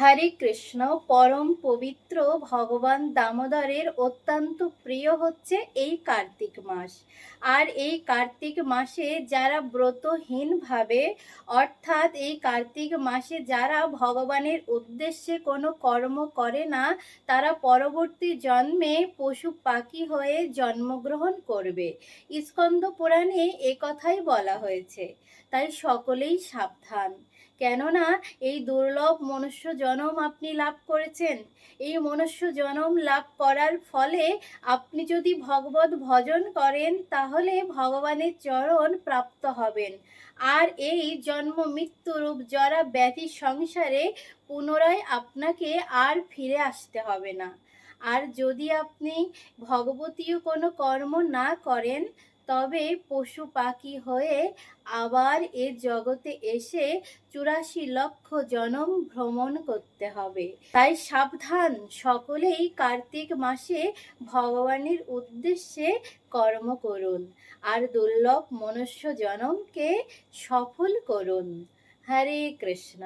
হরে কৃষ্ণ। পরম পবিত্র ভগবান দামোদরের অত্যন্ত প্রিয় হচ্ছে এই কার্তিক মাস। আর এই কার্তিক মাসে যারা ব্রতহীনভাবে, অর্থাৎ এই কার্তিক মাসে যারা ভগবানের উদ্দেশ্যে কোনো কর্ম করে না, তারা পরবর্তী জন্মে পশু পাখি হয়ে জন্মগ্রহণ করবে। স্কন্দ পুরাণে এ কথাই বলা হয়েছে। তাই সকলেই সাবধান। কেননা এই দুর্লভ মনুষ্য জনম আপনি লাভ করেছেন। এই মনুষ্য জনম লাভ করার ফলে আপনি যদি ভগবত ভজন করেন তাহলে ভগবানের চরণ প্রাপ্ত হবেন। আর এই জন্ম মৃত্যুরূপ জরা ব্যাধি সংসারে পুনরায় আপনাকে আর ফিরে আসতে হবে না। আর যদি আপনি ভগবতীয় কোনো কর্ম না করেন, তবে পশু পাখি হয়ে আবার এ জগতে এসে ৮৪ লক্ষ জনম ভ্রমণ করতে হবে। তাই সাবধান, সকলেই কার্তিক মাসে ভগবানের উদ্দেশ্যে কর্ম করুন আর দুর্লভ মনুষ্য জনমকে সফল করুন। হরে কৃষ্ণ।